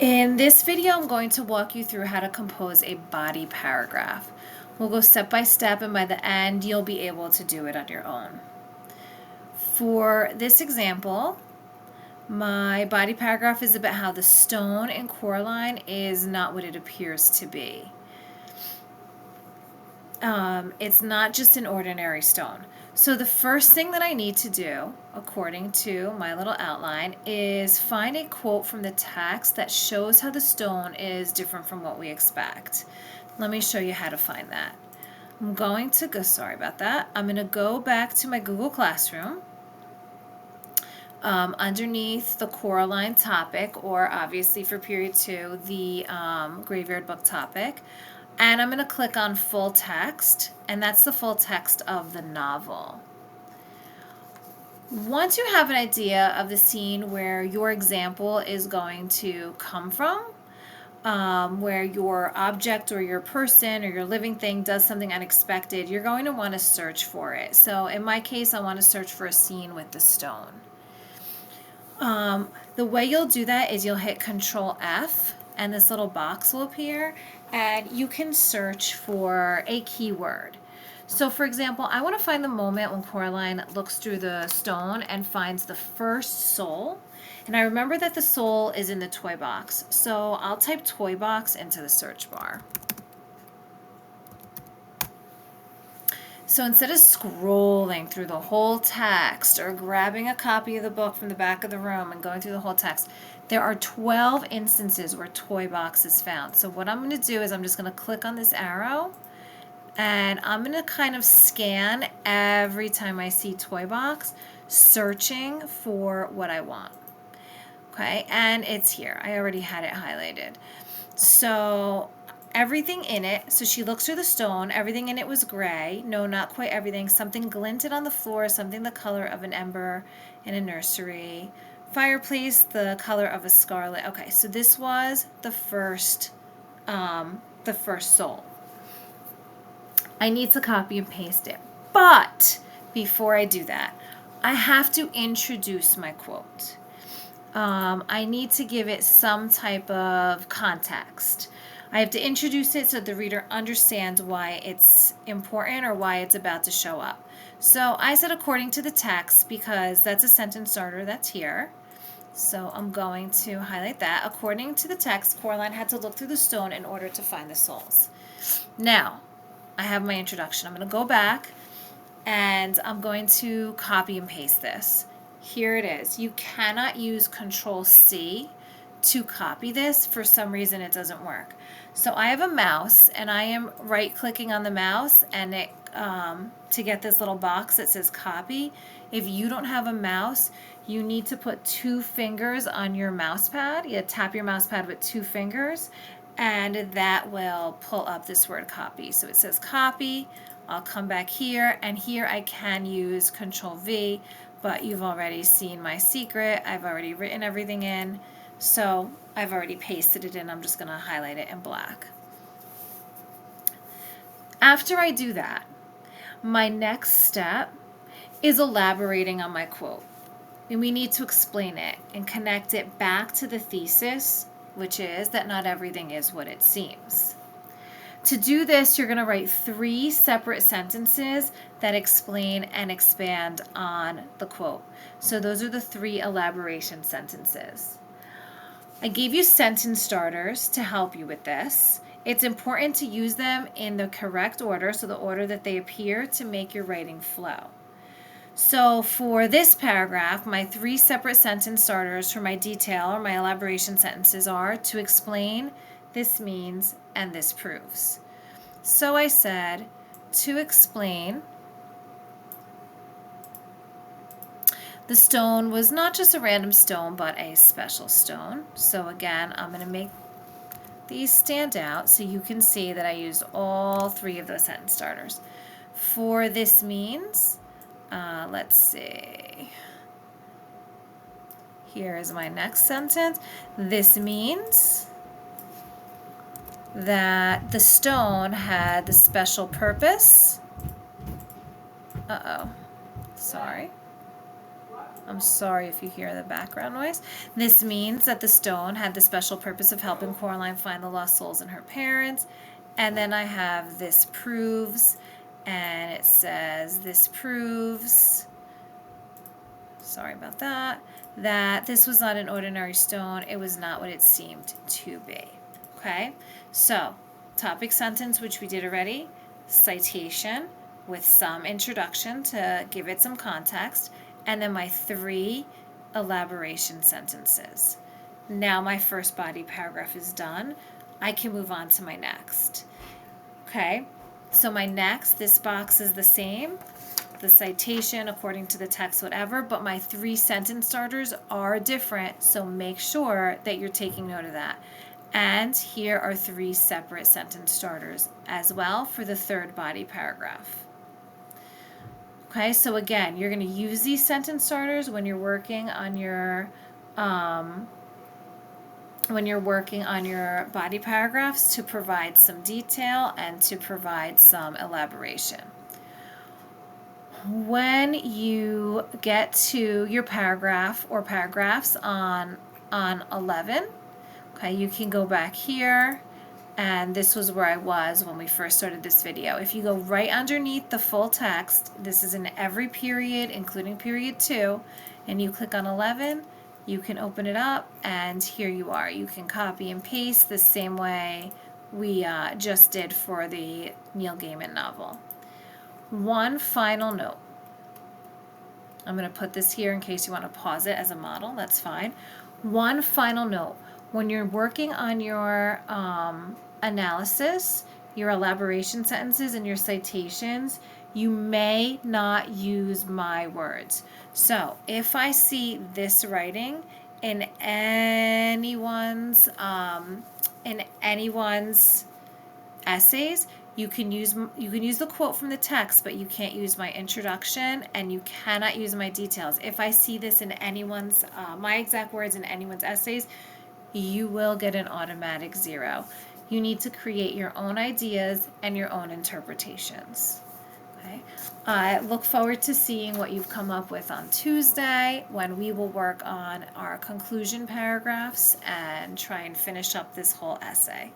In this video, I'm going to walk you through how to compose a body paragraph. We'll go step by step, and by the end, you'll be able to do it on your own. For this example, my body paragraph is about how the stone in Coraline is not what it appears to be. It's not just an ordinary stone. So the first thing that I need to do, according to my little outline, is find a quote from the text that shows how the stone is different from what we expect. Let me show you how to find that. I'm going to go, sorry about that. I'm going to go back to my Google Classroom. Underneath the Coraline topic, or obviously for period 2, the graveyard book topic. And I'm going to click on full text, and that's the full text of the novel. Once you have an idea of the scene where your example is going to come from, where your object or your person or your living thing does something unexpected, you're going to want to search for it. So in my case, I want to search for a scene with the stone. The way you'll do that is you'll hit Control F, and this little box will appear, and you can search for a keyword. So for example, I want to find the moment when Coraline looks through the stone and finds the first soul. And I remember that the soul is in the toy box. So I'll type toy box into the search bar. So instead of scrolling through the whole text or grabbing a copy of the book from the back of the room and going through the whole text, there are 12 instances where toy box is found. So what I'm going to do is I'm just going to click on this arrow, and I'm going to kind of scan every time I see toy box, searching for what I want. Okay, and it's here. I already had it highlighted. So everything in it, so she looks through the stone, everything in it was gray. No, not quite everything. Something glinted on the floor, something the color of an ember in a nursery. Fireplace, the color of a scarlet. Okay, so this was the first soul. I need to copy and paste it. But before I do that, I have to introduce my quote. I need to give it some type of context. I have to introduce it so the reader understands why it's important or why it's about to show up. So I said according to the text because that's a sentence starter that's here. So I'm going to highlight that. According to the text, Coraline had to look through the stone in order to find the souls. Now, I have my introduction. I'm going to go back and I'm going to copy and paste this. Here it is. You cannot use Control C to copy this. For some reason it doesn't work. So I have a mouse and I am right clicking on the mouse and it to get this little box that says copy. If you don't have a mouse, you need to put 2 fingers on your mouse pad. You tap your mouse pad with 2 fingers and that will pull up this word copy. So it says copy. I'll come back here, and here I can use Control V, but you've already seen my secret. I've already written everything in, so I've already pasted it in. I'm just going to highlight it in black. After I do that, my next step is elaborating on my quote. And we need to explain it and connect it back to the thesis, which is that not everything is what it seems. To do this, you're going to write 3 separate sentences that explain and expand on the quote. So those are the 3 elaboration sentences. I gave you sentence starters to help you with this. It's important to use them in the correct order, so the order that they appear, to make your writing flow. So for this paragraph, my 3 separate sentence starters for my detail or my elaboration sentences are to explain, this means, and this proves. So I said, to explain, the stone was not just a random stone, but a special stone. So again, I'm going to make these stand out so you can see that I used all 3 of those sentence starters. For this means, let's see. Here is my next sentence. This means that the stone had the special purpose. Sorry. I'm sorry if you hear the background noise. This means that the stone had the special purpose of helping Coraline find the lost souls in her parents. And then I have this proves, and it says this proves, sorry about that, that this was not an ordinary stone. It was not what it seemed to be. Okay, so topic sentence, which we did already, citation with some introduction to give it some context, and then my 3 elaboration sentences. Now my first body paragraph is done. I can move on to my next. Okay, so my next, this box is the same, the citation according to the text, whatever, but my 3 sentence starters are different, so make sure that you're taking note of that. And here are 3 separate sentence starters as well for the third body paragraph. Okay, so again, you're going to use these sentence starters when you're working on your body paragraphs to provide some detail and to provide some elaboration. When you get to your paragraph or paragraphs on 11, okay, you can go back here, and this was where I was when we first started this video. If you go right underneath the full text, this is in every period, including period 2, and you click on 11, you can open it up, and here you are. You can copy and paste the same way we just did for the Neil Gaiman novel. One final note. I'm going to put this here in case you want to pause it as a model. That's fine. One final note. When you're working on your analysis, your elaboration sentences, and your citations, you may not use my words. So if I see this writing in anyone's essays, you can use the quote from the text, but you can't use my introduction, and you cannot use my details. If I see this in anyone's my exact words in anyone's essays, you will get an automatic 0. You need to create your own ideas and your own interpretations. Okay. I look forward to seeing what you've come up with on Tuesday, when we will work on our conclusion paragraphs and try and finish up this whole essay.